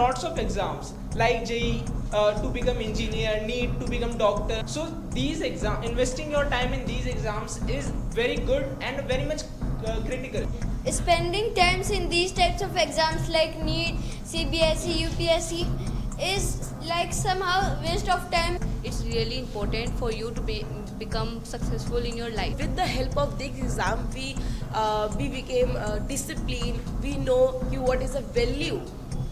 lots of exams like JEE to become engineer, NEET to become doctor. So investing your time in these exams is very good and very much critical. Spending times in these types of exams like NEET, CBSE, UPSC is like somehow waste of time. It's really important for you to become successful in your life. With the help of this exam, we became disciplined. We know what is the value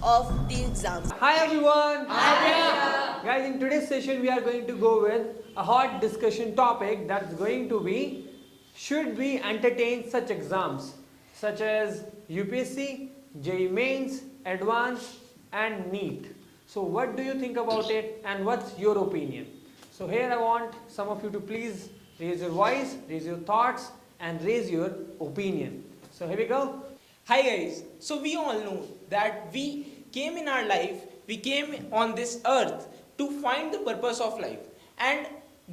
of the exam. Hi everyone! Hi guys, in today's session we are going to go with a hot discussion topic that's going to be, should we entertain such exams such as UPSC, JEE Mains, Advanced and NEET. So what do you think about it and what's your opinion? So here I want some of you to please raise your voice, raise your thoughts and raise your opinion. So here we go. Hi guys, so we all know that we came in our life, we came on this earth to find the purpose of life, and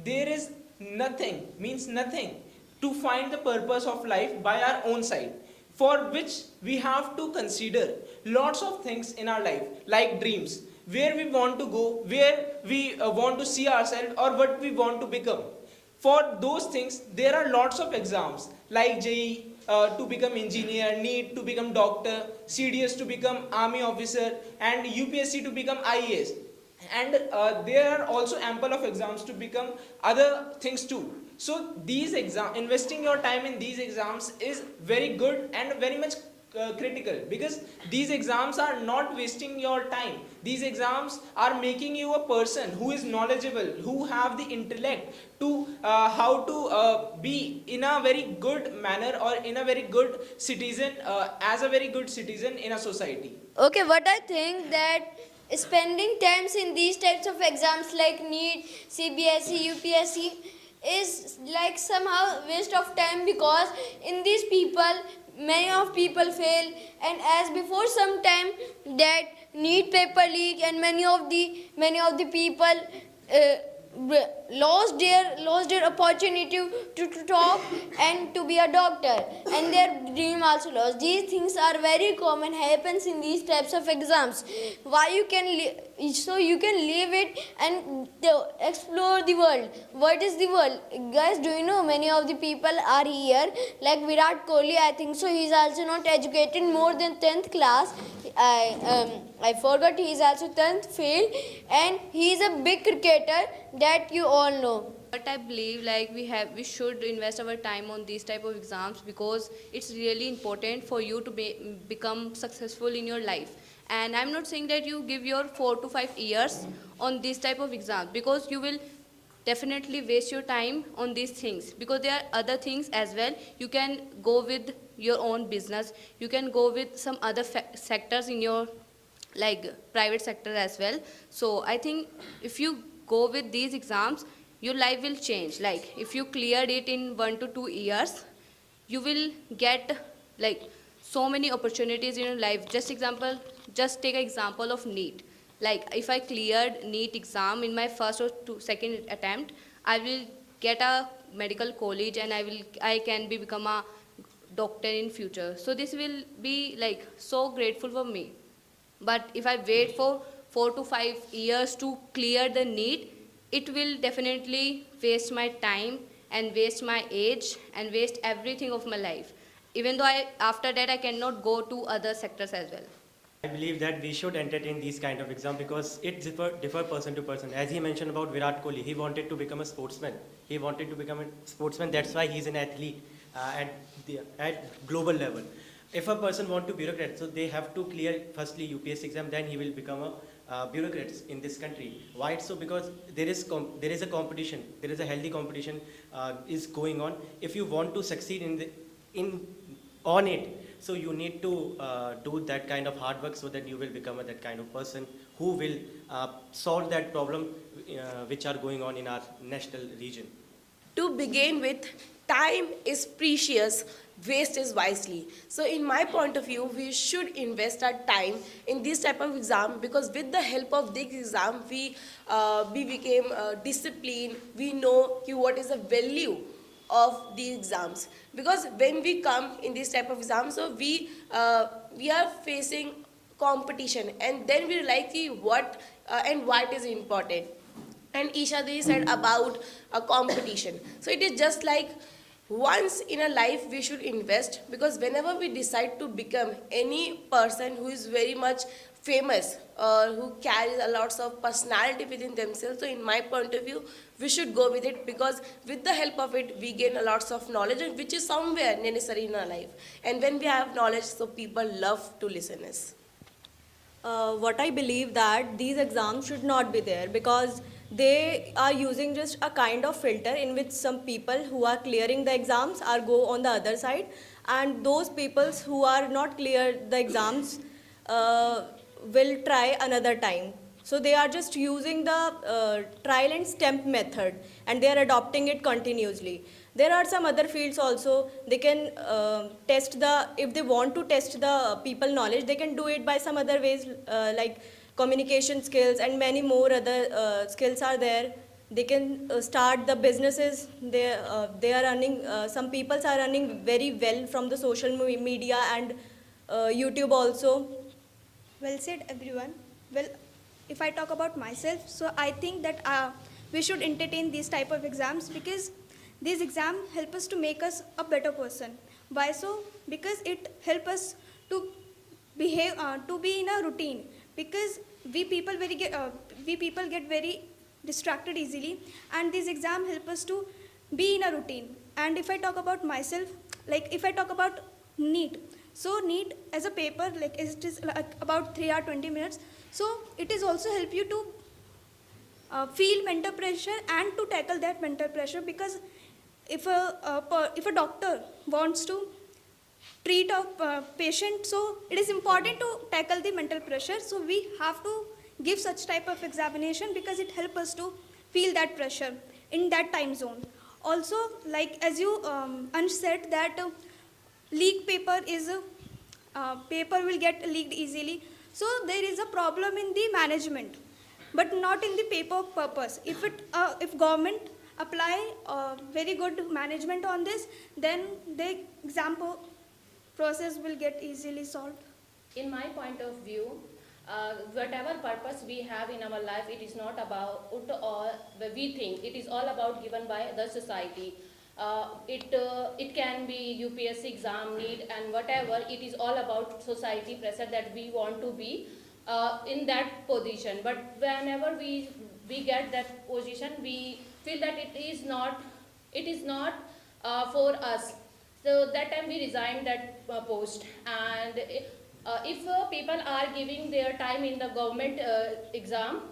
there is nothing, means nothing, to find the purpose of life by our own side, for which we have to consider lots of things in our life like dreams, where we want to go, where we want to see ourselves or what we want to become. For those things there are lots of exams like JEE to become engineer, NEET to become doctor, CDS to become army officer and UPSC to become IAS. And there are also ample of exams to become other things too. So investing your time in these exams is very good and very much critical, because these exams are not wasting your time. These exams are making you a person who is knowledgeable, who have the intellect to how to be in a very good manner or in a very good citizen, as a very good citizen in a society. Okay, what I think that spending times in these types of exams like NEET, CBSE, UPSC is like somehow waste of time, because in these many of people fail, and as before some time that NEET paper leak and many of the people lost their opportunity to talk and to be a doctor, and their dream also lost. These things are very common, happens in these types of exams. Why you can so you can leave it and explore the world. What is the world, guys? Do you know many of the people are here like Virat Kohli? I think so he is also not educated more than 10th class. I forgot he is also 10th fail, and he is a big cricketer that you all know. But I believe like we should invest our time on these type of exams, because it's really important for you to become successful in your life. And I'm not saying that you give your 4 to 5 years on this type of exams, because you will definitely waste your time on these things, because there are other things as well. You can go with your own business, you can go with some other sectors in your like private sector as well. So I think if you go with these exams, your life will change. Like if you cleared it in 1 to 2 years, you will get like so many opportunities in your life. Just take an example of NEET. Like if I cleared NEET exam in my first or second attempt, I will get a medical college and I can become a doctor in future. So this will be like so grateful for me. But if I wait for 4 to 5 years to clear the NEET, it will definitely waste my time and waste my age and waste everything of my life. Even though after that I cannot go to other sectors as well. I believe that we should entertain these kind of exams, because it differ person to person. As he mentioned about Virat Kohli, he wanted to become a sportsman. That's why he's an athlete at global level. If a person want to bureaucrat, so they have to clear firstly UPSC exam, then he will become a bureaucrat in this country. Why? So because there is a competition, there is a healthy competition is going on. If you want to succeed on it, so you need to do that kind of hard work, so that you will become that kind of person who will solve that problem which are going on in our national region. To begin with, time is precious, waste is wisely. So in my point of view, we should invest our time in this type of exam, because with the help of this exam, we became disciplined. We know what is the value of these exams, because when we come in this type of exam, so we are facing competition, and then we realize ki what and why it is important. And Isha Devi said about a competition. So it is just like once in a life we should invest, because whenever we decide to become any person who is very much famous or who carries a lots of personality within themselves, so in my point of view we should go with it, because with the help of it we gain a lots of knowledge, and which is somewhere necessary in our life. And when we have knowledge, so people love to listen us. What I believe that these exams should not be there, because they are using just a kind of filter in which some people who are clearing the exams are go on the other side, and those peoples who are not clear the exams will try another time. So they are just using the trial and stamp method, and they are adopting it continuously. There are some other fields also. They can test the, if they want to test the people knowledge, they can do it by some other ways, like communication skills and many more other skills are there. They can start the businesses. They are running, some people are running very well from the social media and YouTube also. Well said, everyone. Well, if I talk about myself, so I think that we should entertain these type of exams, because these exams help us to make us a better person. Why so? Because it help us to behave, to be in a routine. Because we people get very distracted easily, and these exams help us to be in a routine. And if I talk about myself, like if I talk about NEET, so NEET as a paper, like it is like about 3 hours 20 minutes. So it is also help you to feel mental pressure and to tackle that mental pressure, because if a doctor wants to treat a patient, so it is important to tackle the mental pressure. So we have to give such type of examination, because it helps us to feel that pressure in that time zone. Also, like as you Ansh said that leak paper is paper will get leaked easily. So there is a problem in the management, but not in the paper purpose. If government apply very good management on this, then the exam process will get easily solved. In my point of view, whatever purpose we have in our life, it is not about or we think it is all about given by the society. It can be UPSC exam, NEET, and whatever. It is all about society pressure that we want to be in that position. But whenever we get that position, we feel that it is not for us. So that time we resign that post. And if people are giving their time in the government exam,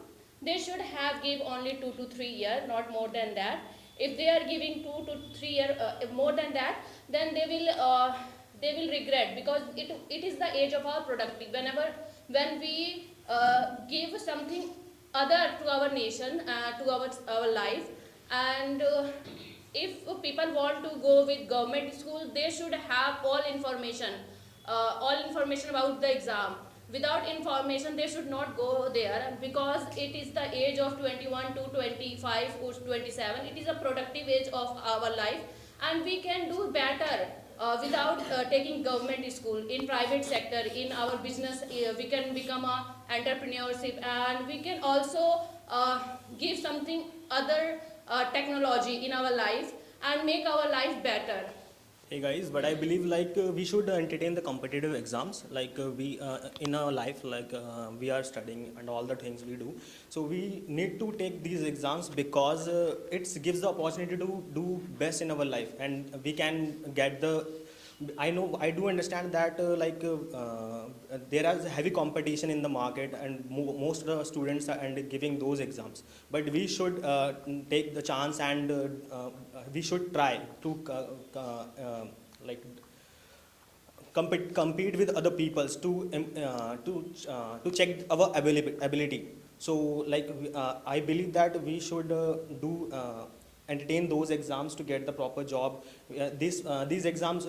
they should have give only 2 to 3 years, not more than that. If they are giving 2 to 3 years more than that, then they will regret, because it is the age of our productive. When we give something other to our nation, to our life, and if people want to go with government school, they should have all information about the exam. Without information, they should not go there, because it is the age of 21 to 25 or 27. It is a productive age of our life, and we can do better without taking government school. In private sector, in our business, we can become a entrepreneurship, and we can also give something other technology in our life and make our life better. Hey guys, but I believe we should entertain the competitive exams, we in our life, we are studying and all the things we do. So we need to take these exams, because it gives the opportunity to do best in our life, and we can get the. I do understand that there is heavy competition in the market, and most of the students are giving those exams. But we should take the chance, and we should try to compete with other peoples to check our ability. So I believe that we should entertain those exams to get the proper job. These exams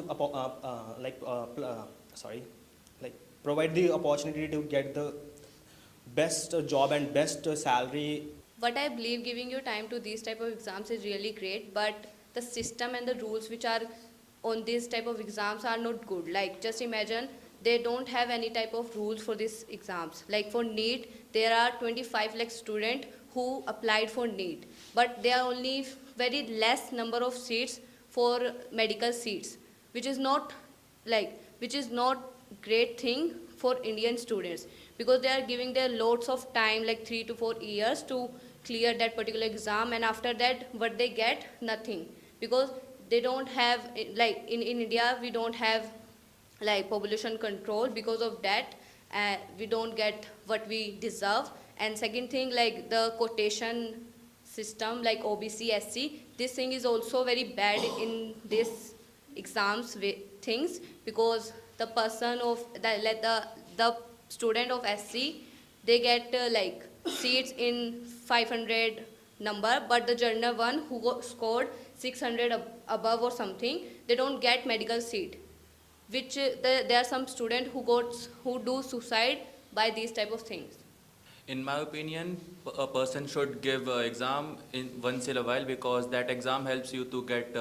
provide the opportunity to get the best job and best salary. What I believe, giving your time to these type of exams is really great, but the system and the rules which are on these type of exams are not good. Like, just imagine they don't have any type of rules for these exams. Like for NEET, there are 25 lakh students who applied for NEET, but there are only very less number of seats for medical seats, which is not great thing for Indian students, because they are giving their loads of time, like 3 to 4 years, to clear that particular exam, and after that what they get, nothing, because they don't have, like in India we don't have like population control. Because of that, we don't get what we deserve. And second thing, like the quotation system, like OBC, SC, this thing is also very bad in this exams things, because the person of the student of SC, they get like seats in 500 number, but the general one who scored 600 above or something, they don't get medical seat, which there are some students who do suicide by these type of things. In my opinion, a person should give exam in once in a while, because that exam helps you to get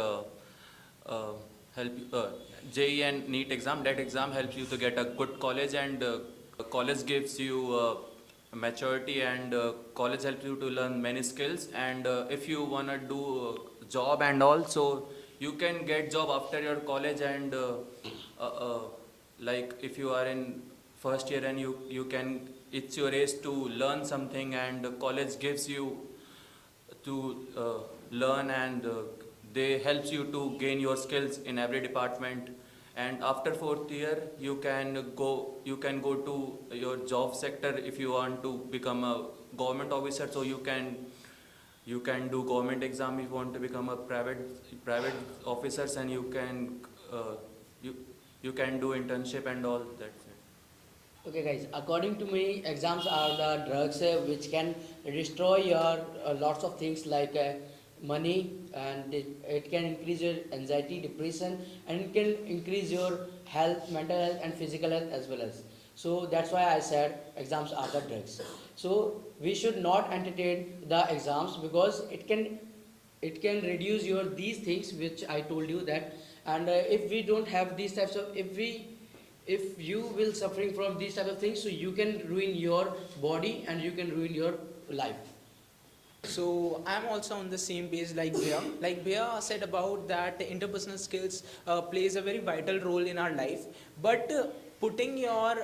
JEE and NEET exam. That exam helps you to get a good college, and college gives you maturity, and college helps you to learn many skills. And if you wanna do job and all, so you can get job after your college. And like if you are in first year and you can, it's your age to learn something, and college gives you to learn, and they helps you to gain your skills in every department. And after fourth year, you can go to your job sector. If you want to become a government officer, so you can do government exam. If you want to become a private officers, and you can do internship and all that. Okay guys, according to me, exams are the drugs which can destroy your lots of things like money, and it can increase your anxiety, depression, and it can increase your health, mental health and physical health as well as. So that's why I said exams are the drugs. So we should not entertain the exams, because it can reduce your these things which I told you that. And if we don't have these types of, if you will suffering from these type of things, so you can ruin your body and you can ruin your life. So I'm also on the same page like Bhaiya. Like Bhaiya said about that interpersonal skills plays a very vital role in our life. But putting your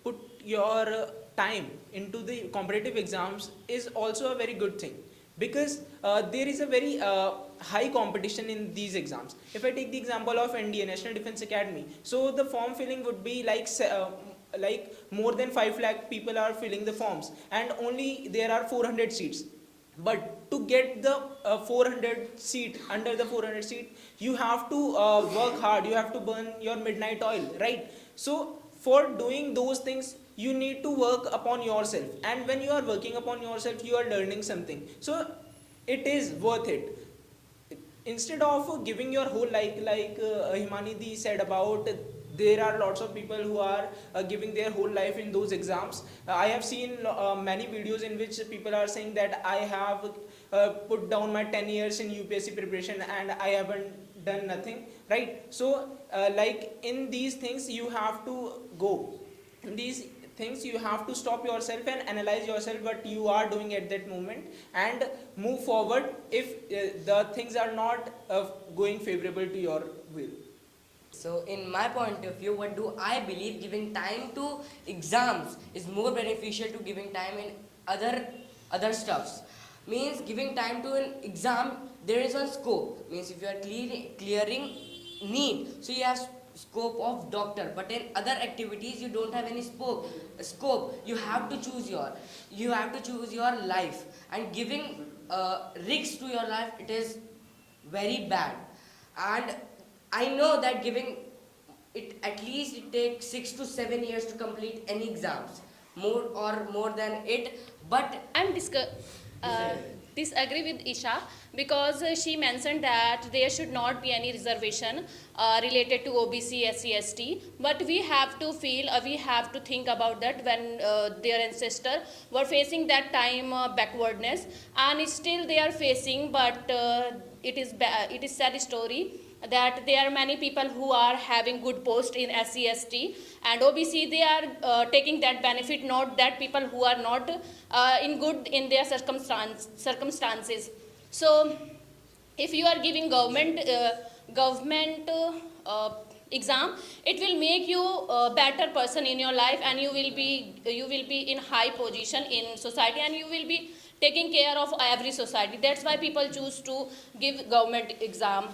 put your time into the competitive exams is also a very good thing, because there is a very high competition in these exams. If I take the example of NDA, National Defence Academy, so the form filling would be like more than 5 lakh people are filling the forms, and only there are 400 seats. But to get the 400 seat, under the 400 seat, you have to work hard, you have to burn your midnight oil, right? So for doing those things, you need to work upon yourself, and when you are working upon yourself, you are learning something, so it is worth it. Instead of giving your whole life, like Himanidi said about, there are lots of people who are giving their whole life in those exams. I have seen many videos in which people are saying that I have put down my 10 years in UPSC preparation and I haven't done nothing, right? So like in these things you have to go. In these things you have to stop yourself and analyze yourself what you are doing at that moment, and move forward if the things are not going favorable to your will. So in my point of view, what do I believe, giving time to exams is more beneficial to giving time in other stuffs. Means giving time to an exam, there is one scope. Means if you are clearing NEET, so you have scope of doctor, but in other activities you don't have any scope. You have to choose your life, and giving risks to your life, it is very bad. And I know that giving it, at least it takes 6 to 7 years to complete any exams, more than it. But I'm disagree with Isha, because she mentioned that there should not be any reservation related to OBC, SC, ST. But we have to we have to think about that when their ancestors were facing that time backwardness, and still they are facing. But it is sad story that there are many people who are having good post in SC, ST and OBC. They are taking that benefit, not that people who are not in good in their circumstances. So if you are giving government exam, it will make you a better person in your life, and you will be in high position in society, and you will be taking care of every society. That's why people choose to give government exam.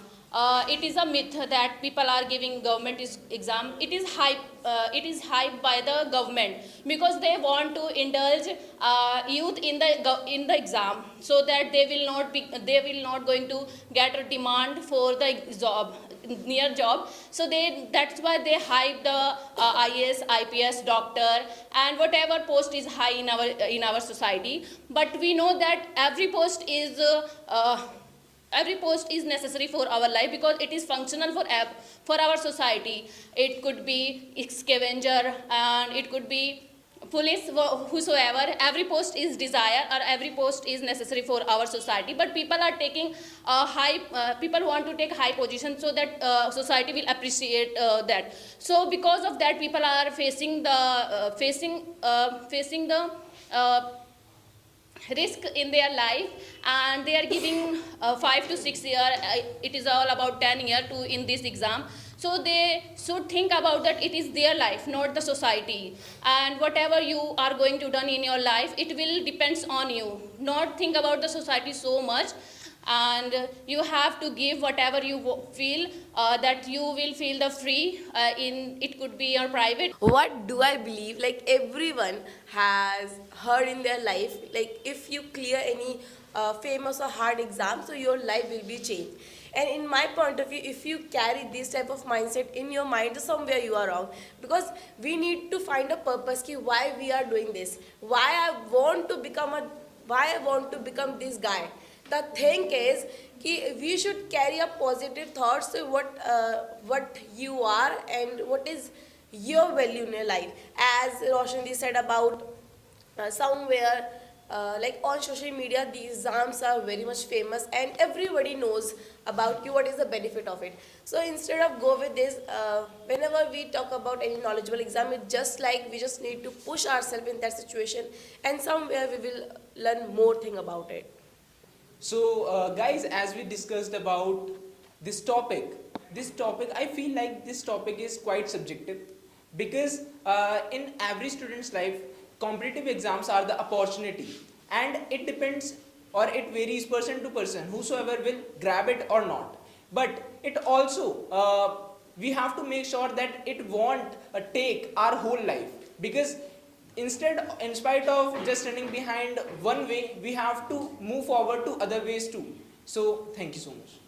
It is a myth that people are giving government exam. It is hype by the government because they want to indulge youth in the exam, so that they will not going to get a demand for the near job. So that's why they hype the IAS, IPS, doctor, and whatever post is high in our society. But we know that every post is necessary for our life, because it is functional for our society. It could be scavenger, and it could be police, whosoever. Every post is desired, or every post is necessary for our society. But people are taking people want to take high position, so that society will appreciate that. So because of that, people are facing the risk in their life, and they are giving 5 to 6 years. It is all about 10 years to in this exam. So they should think about that it is their life, not the society. And whatever you are going to done in your life, it will depends on you. Not think about the society so much. And you have to give whatever you feel, that you will feel the free in it could be your private. What do I believe? Like everyone has heard in their life, like if you clear any famous or hard exam, so your life will be changed. And in my point of view, if you carry this type of mindset in your mind, somewhere you are wrong. Because we need to find a purpose ki why we are doing this, why I want to become this guy. The thing is कि we should carry a positive thoughts to what you are and what is your value in your life. As Roshan said about somewhere like on social media, these exams are very much famous and everybody knows about you, what is the benefit of it. So instead of go with this, whenever we talk about any knowledgeable exam, it's just like we just need to push ourselves in that situation, and somewhere we will learn more thing about it. So guys, as we discussed about this topic, I feel like this topic is quite subjective, because in every student's life, competitive exams are the opportunity, and it depends, or it varies person to person, whosoever will grab it or not. But it also, we have to make sure that it won't take our whole life, because instead, in spite of just running behind one way, we have to move forward to other ways too. So thank you so much.